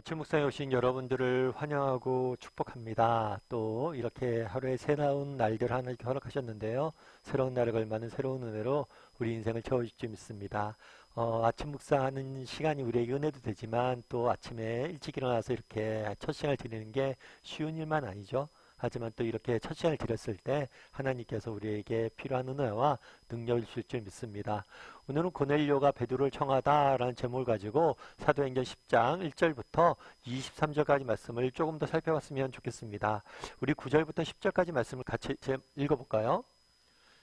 아침 묵상에 오신 여러분들을 환영하고 축복합니다. 또 이렇게 하루에 새로운 날들 하나 허락하셨는데요. 새로운 날을 걸맞는 새로운 은혜로 우리 인생을 채워줄 줄 믿습니다. 아침 묵상하는 시간이 우리에게 은혜도 되지만 또 아침에 일찍 일어나서 이렇게 첫 시간을 드리는 게 쉬운 일만 아니죠. 하지만 또 이렇게 첫 시간을 드렸을 때 하나님께서 우리에게 필요한 은혜와 능력을 주실 줄 믿습니다. 오늘은 고넬료가 베드로를 청하다라는 제목을 가지고 사도행전 10장 1절부터 23절까지 말씀을 조금 더 살펴봤으면 좋겠습니다. 우리 9절부터 10절까지 말씀을 같이 읽어볼까요?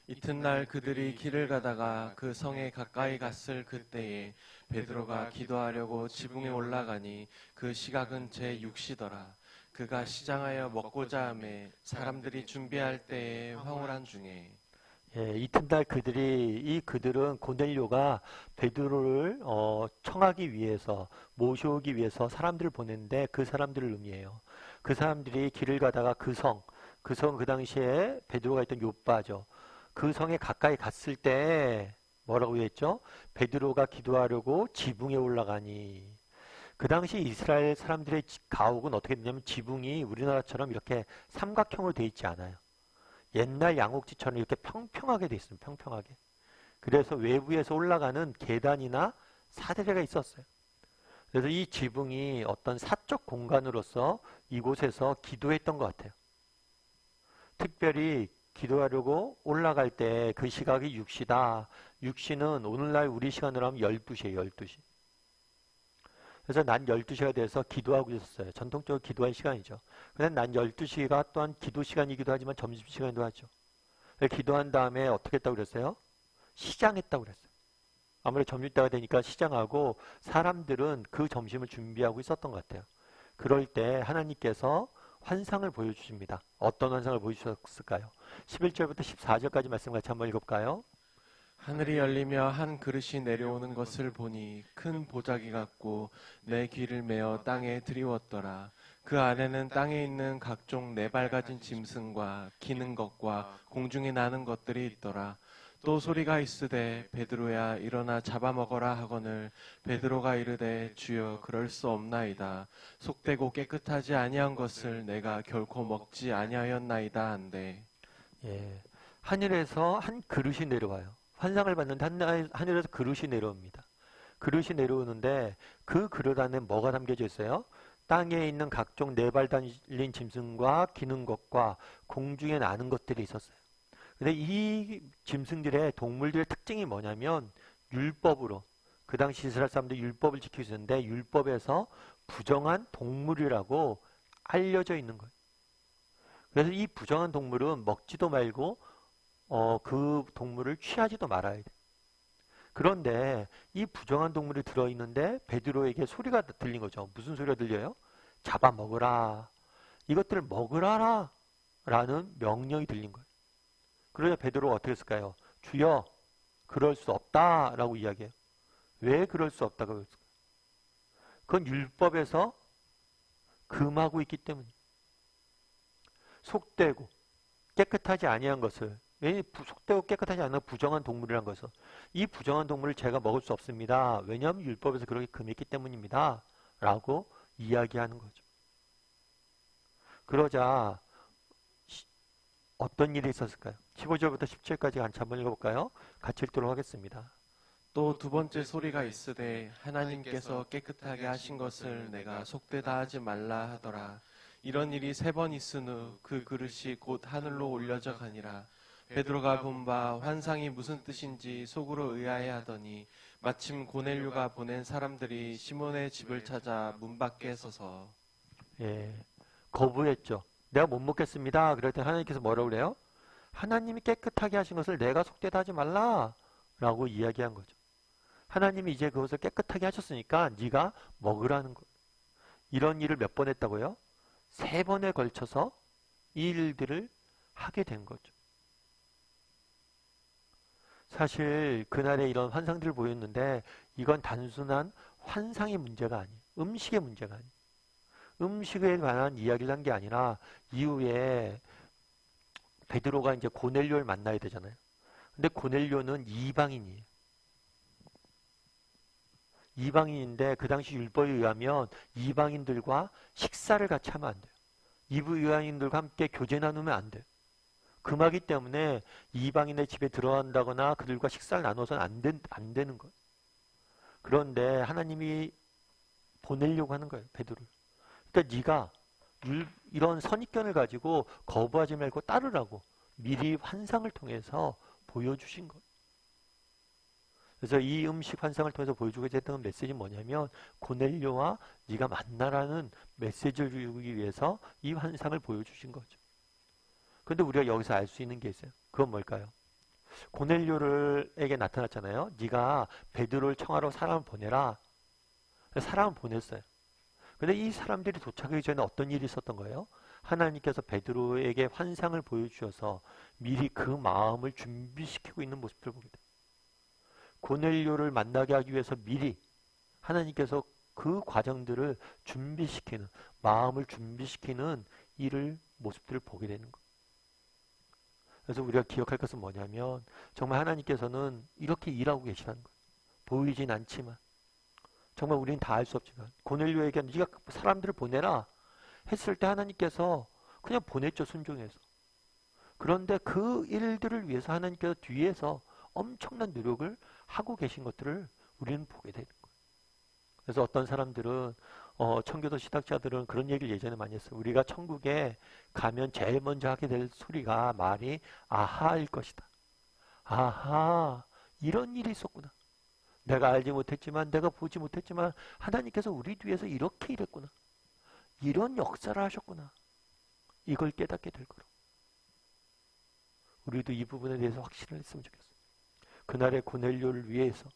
이튿날 그들이 길을 가다가 그 성에 가까이 갔을 그때에 베드로가 기도하려고 지붕에 올라가니 그 시각은 제6시더라. 그가 시장하여 먹고자 하매 사람들이 준비할 때에 황홀한 중에 예, 이튿날 그들은 고넬료가 베드로를 청하기 위해서 모셔오기 위해서 사람들을 보냈는데 그 사람들을 의미해요. 그 사람들이 길을 가다가 그 당시에 베드로가 있던 요빠죠. 그 성에 가까이 갔을 때 뭐라고 했죠? 베드로가 기도하려고 지붕에 올라가니. 그 당시 이스라엘 사람들의 가옥은 어떻게 되냐면 지붕이 우리나라처럼 이렇게 삼각형으로 되어 있지 않아요. 옛날 양옥지처럼 이렇게 평평하게 돼 있습니다. 평평하게. 그래서 외부에서 올라가는 계단이나 사대가 있었어요. 그래서 이 지붕이 어떤 사적 공간으로서 이곳에서 기도했던 것 같아요. 특별히 기도하려고 올라갈 때 그 시각이 6시다. 6시는 오늘날 우리 시간으로 하면 12시예요. 12시. 그래서 난 12시가 돼서 기도하고 있었어요. 전통적으로 기도한 시간이죠. 근데 난 12시가 또한 기도 시간이기도 하지만 점심시간이기도 하죠. 기도한 다음에 어떻게 했다고 그랬어요? 시장했다고 그랬어요. 아무래도 점심때가 되니까 시장하고 사람들은 그 점심을 준비하고 있었던 것 같아요. 그럴 때 하나님께서 환상을 보여주십니다. 어떤 환상을 보여주셨을까요? 11절부터 14절까지 말씀 같이 한번 읽어볼까요? 하늘이 열리며 한 그릇이 내려오는 것을 보니 큰 보자기 같고 내 귀를 메어 땅에 드리웠더라. 그 안에는 땅에 있는 각종 네 발 가진 짐승과 기는 것과 공중에 나는 것들이 있더라. 또 소리가 있으되 베드로야 일어나 잡아먹어라 하거늘 베드로가 이르되 주여 그럴 수 없나이다. 속되고 깨끗하지 아니한 것을 내가 결코 먹지 아니하였나이다 한데. 예, 하늘에서 한 그릇이 내려와요. 환상을 봤는데 하늘에서 그릇이 내려옵니다. 그릇이 내려오는데 그 그릇 안에 뭐가 담겨져 있어요? 땅에 있는 각종 네 발 달린 짐승과 기는 것과 공중에 나는 것들이 있었어요. 근데 이 짐승들의 동물들의 특징이 뭐냐면 율법으로 그 당시 이스라엘 사람들이 율법을 지키고 있었는데 율법에서 부정한 동물이라고 알려져 있는 거예요. 그래서 이 부정한 동물은 먹지도 말고 그 동물을 취하지도 말아야 돼. 그런데 이 부정한 동물이 들어있는데 베드로에게 소리가 들린 거죠. 무슨 소리가 들려요? 잡아먹으라. 이것들을 먹으라라 라는 명령이 들린 거예요. 그러자 베드로가 어떻게 했을까요? 주여, 그럴 수 없다라고 이야기해요. 왜 그럴 수 없다고 했을까요? 그건 율법에서 금하고 있기 때문이에요. 속되고 깨끗하지 아니한 것을, 왜 속되고 깨끗하지 않은 부정한 동물이란 것을, 이 부정한 동물을 제가 먹을 수 없습니다. 왜냐하면 율법에서 그렇게 금했기 때문입니다. 라고 이야기하는 거죠. 그러자 어떤 일이 있었을까요? 15절부터 17절까지 같이 한번 읽어볼까요? 같이 읽도록 하겠습니다. 또 두 번째 소리가 있으되 하나님께서 깨끗하게 하신 것을 내가 속되다 하지 말라 하더라. 이런 일이 3번 있은 후 그 그릇이 곧 하늘로 올려져 가니라. 베드로가 본 바 환상이 무슨 뜻인지 속으로 의아해하더니 마침 고넬료가 보낸 사람들이 시몬의 집을 찾아 문 밖에 서서 예, 거부했죠. 내가 못 먹겠습니다. 그럴 때 하나님께서 뭐라고 그래요? 하나님이 깨끗하게 하신 것을 내가 속되다 하지 말라 라고 이야기한 거죠. 하나님이 이제 그것을 깨끗하게 하셨으니까 네가 먹으라는 거예요. 이런 일을 몇 번 했다고요? 3번에 걸쳐서 이 일들을 하게 된 거죠. 사실 그날에 이런 환상들을 보였는데 이건 단순한 환상의 문제가 아니에요. 음식의 문제가 아니에요. 음식에 관한 이야기를 한 게 아니라 이후에 베드로가 이제 고넬료를 만나야 되잖아요. 근데 고넬료는 이방인이에요. 이방인인데 그 당시 율법에 의하면 이방인들과 식사를 같이 하면 안 돼요. 이방인들과 함께 교제 나누면 안 돼요. 금하기 때문에 이방인의 집에 들어간다거나 그들과 식사를 나눠서는 안 되는 거예요. 그런데 하나님이 보내려고 하는 거예요, 베드로를. 그러니까 네가 이런 선입견을 가지고 거부하지 말고 따르라고 미리 환상을 통해서 보여주신 거예요. 그래서 이 음식 환상을 통해서 보여주게 됐던 메시지는 뭐냐면 고넬료와 네가 만나라는 메시지를 주기 위해서 이 환상을 보여주신 거죠. 그런데 우리가 여기서 알 수 있는 게 있어요. 그건 뭘까요? 고넬료에게 나타났잖아요. 네가 베드로를 청하러 사람을 보내라. 사람을 보냈어요. 근데 이 사람들이 도착하기 전에 어떤 일이 있었던 거예요? 하나님께서 베드로에게 환상을 보여주셔서 미리 그 마음을 준비시키고 있는 모습을 보게 돼요. 고넬료를 만나게 하기 위해서 미리 하나님께서 그 과정들을 준비시키는, 마음을 준비시키는 일을, 모습들을 보게 되는 거예요. 그래서 우리가 기억할 것은 뭐냐면 정말 하나님께서는 이렇게 일하고 계시다는 거예요. 보이진 않지만 정말 우리는 다 알 수 없지만 고넬료에게 네가 사람들을 보내라 했을 때 하나님께서 그냥 보냈죠, 순종해서. 그런데 그 일들을 위해서 하나님께서 뒤에서 엄청난 노력을 하고 계신 것들을 우리는 보게 되는 거예요. 그래서 어떤 사람들은 청교도 신학자들은 그런 얘기를 예전에 많이 했어요. 우리가 천국에 가면 제일 먼저 하게 될 소리가 말이 아하일 것이다. 아하, 이런 일이 있었구나. 내가 알지 못했지만 내가 보지 못했지만 하나님께서 우리 뒤에서 이렇게 일했구나. 이런 역사를 하셨구나. 이걸 깨닫게 될 거로. 우리도 이 부분에 대해서 확신을 했으면 좋겠어요. 그날의 고넬료를 위해서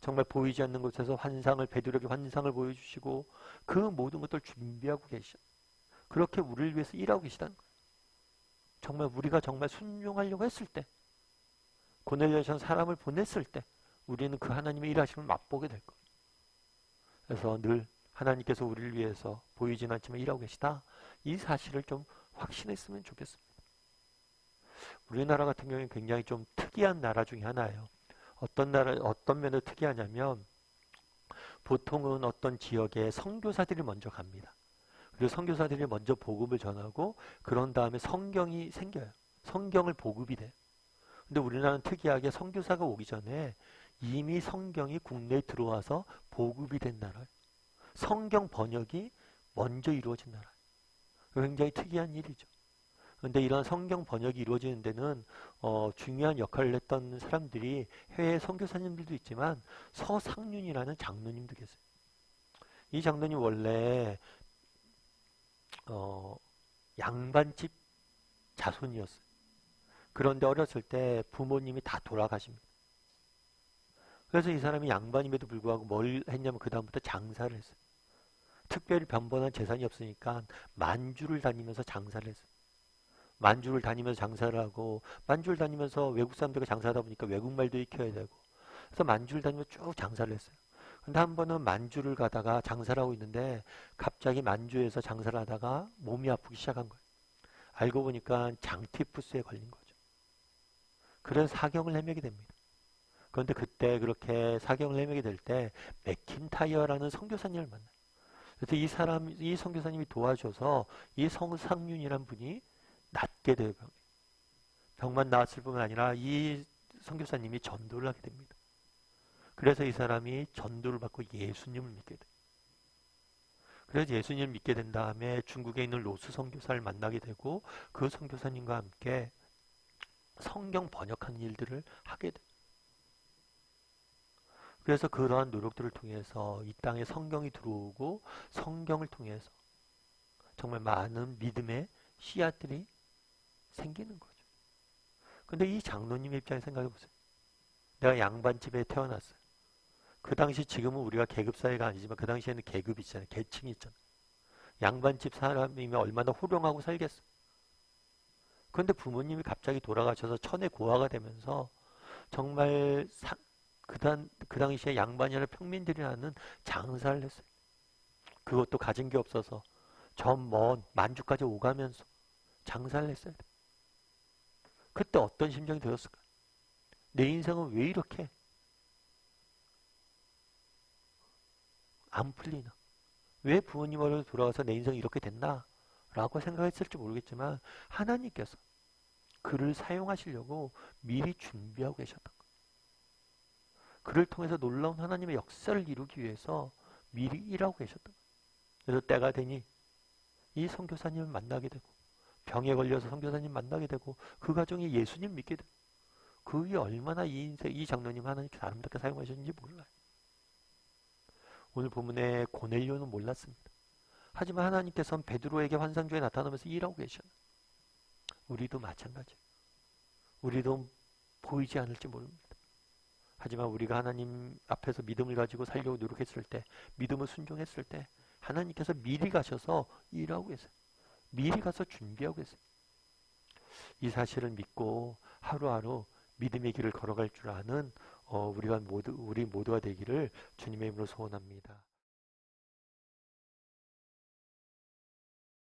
정말 보이지 않는 곳에서 베드로에게 환상을 보여주시고 그 모든 것들을 준비하고 계시죠. 그렇게 우리를 위해서 일하고 계시다는 거예요. 정말 우리가 정말 순종하려고 했을 때, 고넬료처럼 사람을 보냈을 때 우리는 그 하나님의 일하심을 맛보게 될 거예요. 그래서 늘 하나님께서 우리를 위해서 보이진 않지만 일하고 계시다. 이 사실을 좀 확신했으면 좋겠습니다. 우리나라 같은 경우는 굉장히 좀 특이한 나라 중에 하나예요. 어떤 면에서 특이하냐면 보통은 어떤 지역에 선교사들이 먼저 갑니다. 그리고 선교사들이 먼저 복음을 전하고 그런 다음에 성경이 생겨요. 성경을 보급이 돼요. 근데 우리나라는 특이하게 선교사가 오기 전에 이미 성경이 국내에 들어와서 보급이 된 나라예요. 성경 번역이 먼저 이루어진 나라예요. 굉장히 특이한 일이죠. 그런데 이런 성경 번역이 이루어지는 데는 중요한 역할을 했던 사람들이 해외 선교사님들도 있지만 서상륜이라는 장로님도 계세요. 이 장로님 원래 양반집 자손이었어요. 그런데 어렸을 때 부모님이 다 돌아가십니다. 그래서 이 사람이 양반임에도 불구하고 뭘 했냐면 그 다음부터 장사를 했어요. 특별히 변번한 재산이 없으니까 만주를 다니면서 장사를 했어요. 만주를 다니면서 장사를 하고 만주를 다니면서 외국 사람들과 장사하다 보니까 외국말도 익혀야 되고 그래서 만주를 다니면서 쭉 장사를 했어요. 근데 한 번은 만주를 가다가 장사를 하고 있는데 갑자기 만주에서 장사를 하다가 몸이 아프기 시작한 거예요. 알고 보니까 장티푸스에 걸린 거죠. 그래서 사경을 헤매게 됩니다. 그런데 그때 그렇게 사경을 헤매게 될 때 맥킨타이어라는 선교사님을 만나요. 그래서 이 선교사님이 도와줘서 이 성상륜이란 분이 낫게 돼요. 병만 나았을 뿐만 아니라 이 선교사님이 전도를 하게 됩니다. 그래서 이 사람이 전도를 받고 예수님을 믿게 돼요. 그래서 예수님을 믿게 된 다음에 중국에 있는 로스 선교사를 만나게 되고 그 선교사님과 함께 성경 번역하는 일들을 하게 돼요. 그래서 그러한 노력들을 통해서 이 땅에 성경이 들어오고 성경을 통해서 정말 많은 믿음의 씨앗들이 생기는 거죠. 근데 이 장로님의 입장에 생각해 보세요. 내가 양반집에 태어났어요. 그 당시 지금은 우리가 계급사회가 아니지만 그 당시에는 계급이 있잖아요. 계층이 있잖아요. 양반집 사람이면 얼마나 호령하고 살겠어. 그런데 부모님이 갑자기 돌아가셔서 천의 고아가 되면서 정말 그 당시에 양반이나 평민들이라는 장사를 했어요. 그것도 가진 게 없어서 저 먼 만주까지 오가면서 장사를 했어야 돼. 그때 어떤 심정이 들었을까? 내 인생은 왜 이렇게 안 풀리나? 왜 부모님으로 돌아와서 내 인생이 이렇게 됐나? 라고 생각했을지 모르겠지만 하나님께서 그를 사용하시려고 미리 준비하고 계셨던 거예요. 그를 통해서 놀라운 하나님의 역사를 이루기 위해서 미리 일하고 계셨던 거예요. 그래서 때가 되니 이 선교사님을 만나게 되고 병에 걸려서 선교사님 만나게 되고 그 가정이 예수님 믿게 되고 그 위에 얼마나 이 장로님 하나님께서 아름답게 사용하셨는지 몰라요. 오늘 본문의 고넬료는 몰랐습니다. 하지만 하나님께서는 베드로에게 환상 중에 나타나면서 일하고 계셔요. 우리도 마찬가지예요. 우리도 보이지 않을지 모릅니다. 하지만 우리가 하나님 앞에서 믿음을 가지고 살려고 노력했을 때, 믿음을 순종했을 때 하나님께서 미리 가셔서 일하고 계세요. 미리 가서 준비하고 계세요. 이 사실을 믿고 하루하루 믿음의 길을 걸어갈 줄 아는 우리 모두가 되기를 주님의 이름으로 소원합니다.